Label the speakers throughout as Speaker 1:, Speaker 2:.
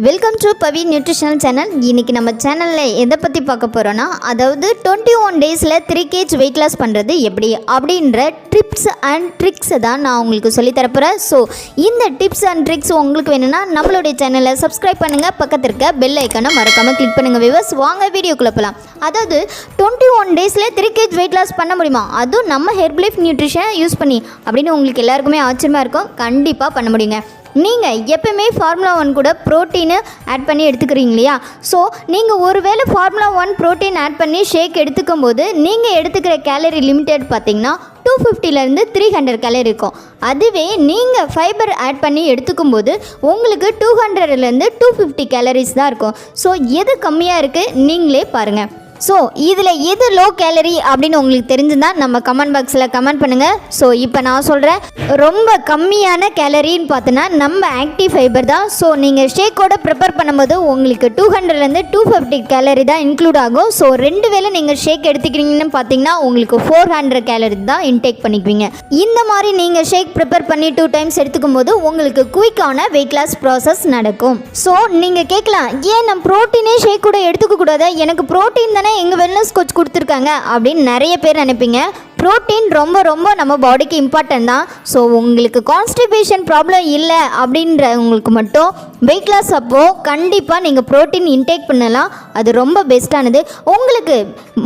Speaker 1: Welcome to Pavi nutritional channel. இன்றைக்கி நம்ம சேனலில் எதை பற்றி பார்க்க போகிறோன்னா, அதாவது 21 டேஸில் 3 kg வெயிட் லாஸ் பண்ணுறது எப்படி அப்படின்ற டிப்ஸ் அண்ட் ட்ரிக்ஸை தான் நான் உங்களுக்கு சொல்லித்தரப்போகிறேன். ஸோ இந்த டிப்ஸ் அண்ட் ட்ரிக்ஸ் உங்களுக்கு வேணும்னா நம்மளுடைய சேனலை சப்ஸ்கிரைப் பண்ணுங்கள், பக்கத்தில் இருக்க பெல் ஐக்கானை மறக்காமல் கிளிக் பண்ணுங்கள். வியூவர்ஸ், வாங்க வீடியோக்குள்ளே போகலாம். அதாவது 21 டேஸில் 3 kg வெயிட் லாஸ் பண்ண முடியுமா, அதுவும் நம்ம ஹெர்பலைஃப் நியூட்ரிஷனை யூஸ் பண்ணி அப்படின்னு உங்களுக்கு எல்லாருக்குமே ஆச்சரியமாக இருக்கும். கண்டிப்பாக பண்ண முடியுங்க. நீங்கள் எப்போயுமே ஃபார்முலா 1 கூட ப்ரோட்டீனு ஆட் பண்ணி எடுத்துக்கிறீங்க இல்லையா? ஸோ நீங்கள் ஒருவேளை ஃபார்முலா 1 ப்ரோட்டீன் ஆட் பண்ணி ஷேக் எடுத்துக்கும் போது நீங்கள் எடுத்துக்கிற கேலரி லிமிட்டட் பார்த்தீங்கன்னா 250லேருந்து 300 கேலரி இருக்கும். அதுவே நீங்கள் ஃபைபர் ஆட் பண்ணி எடுத்துக்கும் போது உங்களுக்கு 200லேருந்து 250 கேலரிஸ் தான் இருக்கும். ஸோ எது கம்மியாக இருக்குது நீங்களே பாருங்கள். ஸோ இதில் எது லோ கேலரி அப்படின்னு உங்களுக்கு தெரிஞ்சுதான் நம்ம கமெண்ட் பாக்ஸில் கமெண்ட் பண்ணுங்கள். ஸோ இப்போ நான் சொல்கிறேன், ரொம்ப கம்மியான கேலரின்னு பார்த்தோன்னா நம்ம ஆக்டிவ் ஃபைபர் தான். ஸோ நீங்கள் ஷேக்கோட ப்ரிப்பேர் பண்ணும்போது உங்களுக்கு 200லேருந்து 250 கேலரி தான் இன்க்ளூட் ஆகும். ஸோ 2 வேளை நீங்கள் ஷேக் எடுத்துக்கிறீங்கன்னு பார்த்தீங்கன்னா உங்களுக்கு 400 கேலரி தான் இன்டேக் பண்ணிக்குவீங்க. இந்த மாதிரி நீங்கள் ஷேக் ப்ரிப்பேர் பண்ணி 2 டைம்ஸ் எடுத்துக்கும் போது உங்களுக்கு குயிக்கான வெயிட் லாஸ் ப்ராசஸ் நடக்கும். ஸோ நீங்கள் கேட்கலாம், ஏன் நான் ப்ரோட்டீனே ஷேக் கூட எடுத்துக்க கூடாது, எனக்கு ப்ரோட்டீன் தானே எங்கள் வெல்னஸ் கோச் கொடுத்துருக்காங்க அப்படின்னு நிறைய பேர் நினைப்பீங்க. ப்ரோட்டீன் ரொம்ப ரொம்ப நம்ம பாடிக்கு இம்பார்ட்டன்ட் தான். ஸோ உங்களுக்கு கான்ஸ்டிபேஷன் ப்ராப்ளம் இல்லை அப்படின்றவங்களுக்கு மட்டும் வெயிட் லாஸ் அப்போது கண்டிப்பாக நீங்கள் ப்ரோட்டீன் இன்டேக் பண்ணலாம். அது ரொம்ப பெஸ்ட்டானது. உங்களுக்கு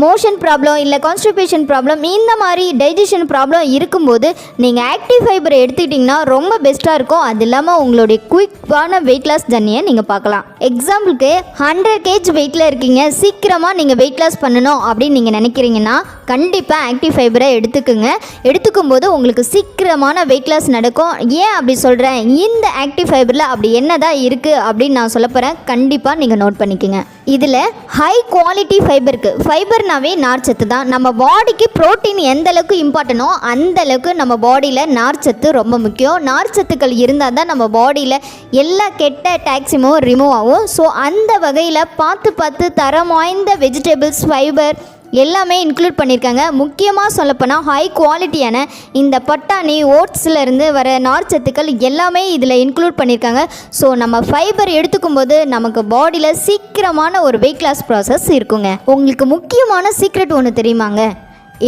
Speaker 1: மோஷன் ப்ராப்ளம் இல்லை கான்ஸ்டிபேஷன் ப்ராப்ளம் இந்த மாதிரி டைஜஷன் ப்ராப்ளம் இருக்கும்போது நீங்கள் ஆக்டிவ் ஃபைபரை எடுத்துக்கிட்டிங்கன்னா ரொம்ப பெஸ்ட்டாக இருக்கும். அது இல்லாமல் உங்களுடைய குயிக்கான வெயிட் லாஸ் ஜர்னியை நீங்கள் பார்க்கலாம். எக்ஸாம்பிளுக்கு 100 kg வெயிட்டில் இருக்கீங்க, சீக்கிரமாக நீங்கள் வெயிட் லாஸ் பண்ணணும் அப்படின்னு நீங்கள் நினைக்கிறீங்கன்னா கண்டிப்பாக ஆக்டிவ் ஃபைபரை எடுத்துக்குங்க. எடுத்துக்கும் போது உங்களுக்கு சீக்கிரமான வெயிட் லாஸ் நடக்கும். ஏன் அப்படி சொல்கிறேன், இந்த ஆக்டிவ் ஃபைபரில் அப்படி என்னதான் இருக்குது அப்படின்னு நான் சொல்ல போகிறேன். கண்டிப்பாக நீங்கள் நோட் பண்ணிக்கோங்க. இதில் ஹை குவாலிட்டி ஃபைபருக்கு, ஃபைபர்னாவே நார்ச்சத்து தான். நம்ம பாடிக்கு ப்ரோட்டீன் எந்த அளவுக்கு இம்பார்ட்டனோ அந்த அளவுக்கு நம்ம பாடியில் நார்ச்சத்து ரொம்ப முக்கியம். நார்ச்சத்துக்கள் இருந்தால் தான் நம்ம பாடியில் எல்லா கெட்ட டாக்ஸிமும் ரிமூவ் ஆகும். ஸோ அந்த வகையில் பார்த்து தரம் வாய்ந்த வெஜிடபிள்ஸ் ஃபைபர் எல்லாமே இன்க்ளூட் பண்ணியிருக்காங்க. முக்கியமாக சொல்லப்போனால் ஹை குவாலிட்டியான இந்த பட்டாணி ஓட்ஸில் இருந்து வர நார்ச்சத்துக்கள் எல்லாமே இதில் இன்க்ளூட் பண்ணியிருக்காங்க. ஸோ நம்ம ஃபைபர் எடுத்துக்கும் போது நமக்கு பாடியில் சீக்கிரமான ஒரு வெயிட் லாஸ் ப்ராசஸ் இருக்குங்க. உங்களுக்கு முக்கியமான சீக்ரெட் ஒன்று தெரியுமாங்க?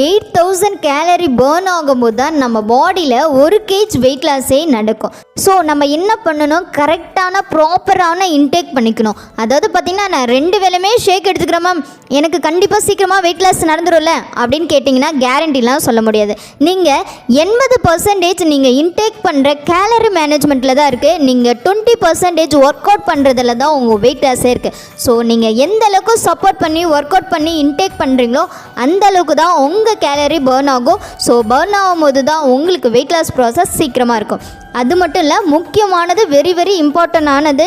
Speaker 1: 8000 கேலரி பேர்ன் ஆகும்போது தான் நம்ம பாடியில் 1 kg வெயிட் லாஸே நடக்கும். ஸோ நம்ம என்ன பண்ணணும், கரெக்டான ப்ராப்பரான இன்டேக் பண்ணிக்கணும். அதாவது பார்த்திங்கன்னா, நான் 2 வேளையுமே ஷேக் எடுத்துக்கிறேன் மேம், எனக்கு கண்டிப்பாக சீக்கிரமாக வெயிட் லாஸ் நடந்துடும்ல அப்படின்னு கேட்டிங்கன்னா கேரண்டிலாம் சொல்ல முடியாது. நீங்கள் 80% நீங்கள் இன்டேக் பண்ணுற கேலரி மேனேஜ்மெண்ட்டில் தான் இருக்குது. நீங்கள் 20% ஒர்க் அவுட் பண்ணுறதுல தான் உங்கள் வெயிட் லாஸே இருக்குது. ஸோ நீங்கள் எந்த அளவுக்கு சப்போர்ட் பண்ணி ஒர்க் அவுட் பண்ணி இன்டேக் பண்ணுறீங்களோ அந்த அளவுக்கு தான் உங்கள் கேலரி பேர்ன் ஆகும். ஸோ பேர்ன் ஆகும்போது தான் உங்களுக்கு வெயிட் லாஸ் ப்ராசஸ் சீக்கிரமாக இருக்கும். அது மட்டும் இல்லை, முக்கியமானது வெரி இம்பார்ட்டண்டானது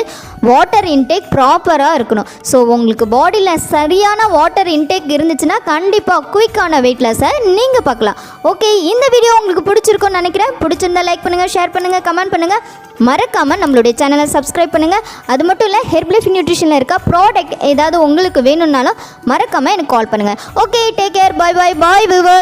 Speaker 1: வாட்டர் இன்டேக் ப்ராப்பராக இருக்கணும். ஸோ உங்களுக்கு பாடியில் சரியான வாட்டர் இன்டேக் இருந்துச்சுன்னா கண்டிப்பாக குயிக்கான வெயிட் லாஸை நீங்கள் பார்க்கலாம். ஓகே, இந்த வீடியோ உங்களுக்கு பிடிச்சிருக்கும்னு நினைக்கிறேன். பிடிச்சிருந்தா லைக் பண்ணுங்கள், ஷேர் பண்ணுங்கள், கமெண்ட் பண்ணுங்கள். மறக்காமல் நம்மளுடைய சேனலை சப்ஸ்கிரைப் பண்ணுங்கள். அது மட்டும் இல்லை, ஹெர்பலைஃப் நியூட்ரிஷனில் இருக்க ப்ராடக்ட் ஏதாவது உங்களுக்கு வேணும்னாலும் மறக்காமல் எனக்கு கால் பண்ணுங்கள். ஓகே, டேக் கேர், பாய் வியூவர்ஸ்.